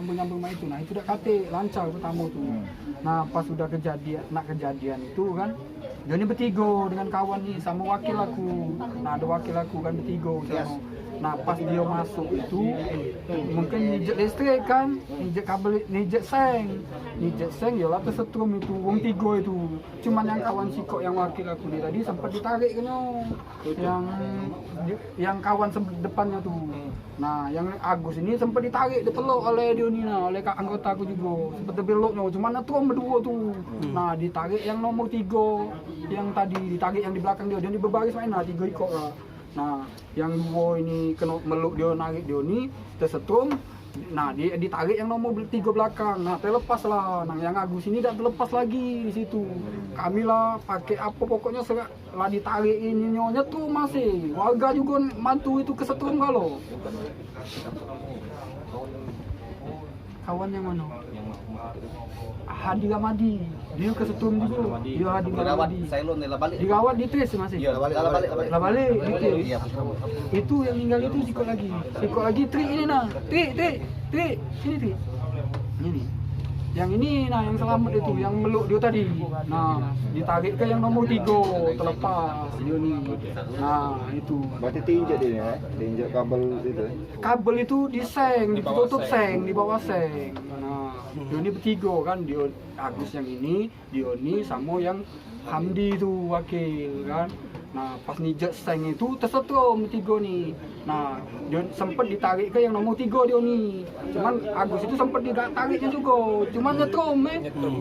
Nyambung itu, nah itu udah kate lancar pertama tuh. Nah pas udah kejadian itu kan, dia ini bertiga dengan kawan nih sama wakil aku. Nah ada wakil aku kan bertiga sama. Nah pas dia masuk itu mungkin nijek listrik kan, nijek kabel, nijek seng ya lah tersetrum itu, wong tiga itu. Cuman yang kawan sikok yang wakil aku nih tadi sempat ditarik kan yang kawan depannya tuh. Nah yang Agus ini sempat ditarik, dipeluk oleh Dionina, oleh anggota aku juga. Sempat dipeluknya, cuman netrum berdua tuh. Nah ditarik yang nomor 3, yang tadi ditarik yang di belakang dia berbaris main, nah 3 ikut lah. Nah yang 2 ini kena meluk dia, narik dia ini tersetrum. Nah dia ditarik yang nomor 3 belakang, nah terlepas lah. Nah yang Agus ini tidak terlepas lagi di situ. Kami lah pakai apa pokoknya lah ditarik ini nyonya tuh masih. Warga juga mantu itu kesetrum kalau. Kawan yang mana? Hadi Ramadi, dia kesetrum juga. Dia Hadi Ramadi. Dirawat di TRIS masih. Iya, balik di TRIS. Itu yang meninggal itu sikot lagi Tri ini nah. Tri. Sini Tri. Ini. Yang ini nah yang selamat itu, yang meluk dia tadi. Nah, ditarik ke yang nomor 3 terlepas dia nih. Nah, itu. Berarti diinjak dia ya? Diinjak kabel itu. Kabel itu ditutup seng, di bawah seng. Nah, dia ini bertiga kan, dia Agus yang ini, Dioni sama yang Hamdi itu wakil kan. Nah, pas nijek seng itu tersetrum 3 nih. Nah, dia sempat ditarik ke yang nomor 3 dia nih. Cuman Agus itu sempat ditariknya juga. Cuman nyetrum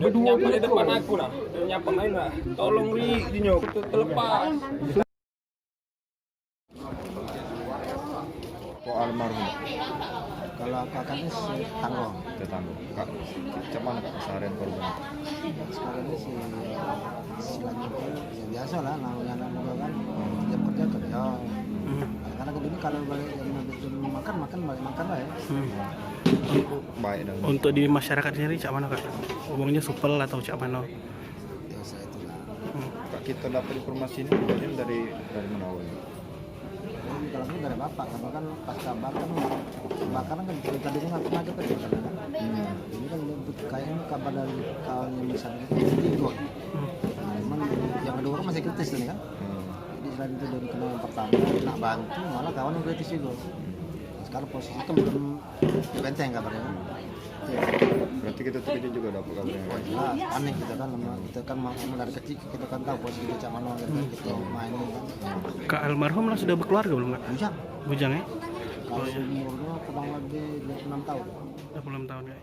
berdua di depan aku lah. Nyapa main lah. Tolong ri dinyo terlepas. Kok almarhum? Kalau kakaknya tetangga. Kak, macam mana kak keseharian korban? Sekarang ini sih istilahnya itu ya biasa lah, namanya anak muda kan jam kerja. Karena ini kalau balik makan balik makan lah ya. Baik dong. Untuk di masyarakat sendiri cak mana kak? Umumnya supel atau cak mana? Biasa itu lah. Kak, kita dapat informasi ini kemudian dari mana awalnya? Kalau ini dari bapak, karena kan pas kebakaran kan cerita dia ngaku aja kan. Ini kan kayaknya kabar dari kawan yang misalnya itu 3. Cuman yang kedua kan masih kritis nih kan. Jadi selain itu dari kena yang pertama nak bantu, malah kawan yang kritis juga. Sekarang posisi kan belum dibenteng kabarnya kan. Berarti kita terkejut juga dapat kabarnya. Nah, aneh kita kan dari kecil kita kan tahu posisi kita mana kita main kan. Kak almarhum lah sudah berkeluarga belum kak? Bujang. Bujang ya? Kalau umurnya kurang lebih 26 tahun. 26 tahun ya.